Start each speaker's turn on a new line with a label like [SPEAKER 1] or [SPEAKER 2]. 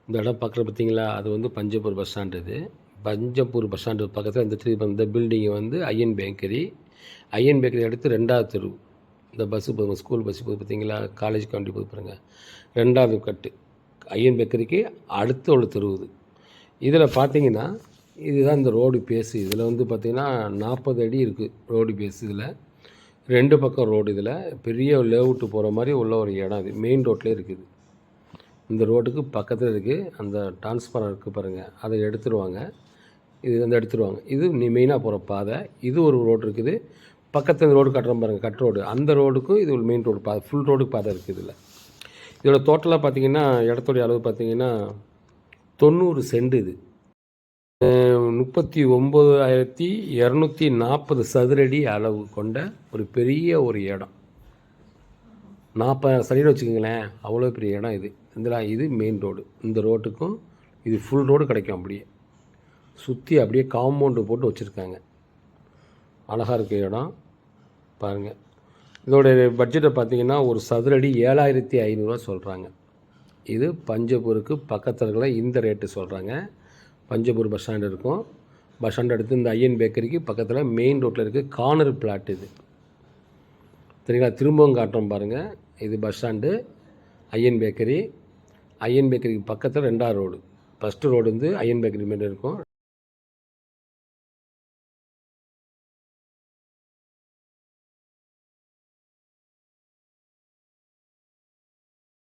[SPEAKER 1] இந்த இடம் பார்க்குற பார்த்தீங்களா, அது வந்து பஞ்சப்பூர் பஸ் ஸ்டாண்டு இது. பஞ்சப்பூர் பஸ் ஸ்டாண்டு பக்கத்தில் இந்த பில்டிங்கு வந்து ஐயன் பேக்கரி. ஐயன் பேக்கரி அடுத்து 2வது தெரு. இந்த பஸ்ஸு போகும், ஸ்கூல் பஸ்ஸு போகுது பார்த்தீங்களா, காலேஜுக்கு வண்டி போகுது பாருங்கள், 2வது கட்டு. ஐயன் பேக்கரிக்கு அடுத்து உள்ள தெரு இது. இதில் பார்த்தீங்கன்னா, இதுதான் இந்த ரோடு பேஸு. இதில் வந்து பார்த்திங்கன்னா 40 அடி இருக்குது ரோடு பேஸு. இதில் 2 பக்கம் ரோடு. இதில் பெரிய லேஅவுட்டு போகிற மாதிரி உள்ள ஒரு இடம். இது மெயின் ரோட்லேயே இருக்குது. இந்த ரோட்டுக்கு பக்கத்தில் இருக்குது. அந்த டிரான்ஸ்ஃபார்மர் இருக்குது பாருங்கள், அதை எடுத்துருவாங்க. இது வந்து எடுத்துருவாங்க. இது மெயினாக போகிற பாதை. இது ஒரு ரோடு இருக்குது. பக்கத்தில் இந்த ரோடு கட்டுறோம் பாருங்கள், கட் ரோடு. அந்த ரோடுக்கும் இது ஒரு மெயின் ரோடு பாதை, ஃபுல் ரோடுக்கு பாதை இருக்குது. இதில் இதோட டோட்டலாக பார்த்தீங்கன்னா இடத்துடைய அளவு பார்த்தீங்கன்னா 90 சென்ட். இது 39,240 சதுரடி அளவு கொண்ட ஒரு பெரிய ஒரு இடம். 40 சதுரடி வச்சுக்கோங்களேன், அவ்வளோ பெரிய இடம் இது. இது மெயின் ரோடு. இந்த ரோட்டுக்கும் இது ஃபுல் ரோடு கிடைக்கும். அப்படியே சுற்றி அப்படியே காம்பவுண்டு போட்டு வச்சுருக்காங்க. அழகாக இருக்க இடம் பாருங்கள். இதோடைய பட்ஜெட்டை பார்த்திங்கன்னா ஒரு சதுரடி 7,500 சொல்கிறாங்க. இது பஞ்சப்பூருக்கு பக்கத்தில் இருக்கிற இந்த ரேட்டு சொல்கிறாங்க. பஞ்சப்பூர் பஸ் ஸ்டாண்டு இருக்கும். பஸ் ஸ்டாண்டு அடுத்து இந்த ஐயன் பேக்கரிக்கு பக்கத்தில் மெயின் ரோட்டில் இருக்குது கார்னர் பிளாட் இது. சரிங்களா, திரும்பவும் காட்டுறோம் பாருங்கள். இது பஸ் ஸ்டாண்டு, ஐயன் பேக்கரி. ஐயன் பேக்கரிக்கு பக்கத்தில் 2வது ரோடு. ஃபஸ்ட்டு ரோடு வந்து ஐயன் பேக்கரி மாரி இருக்கும்.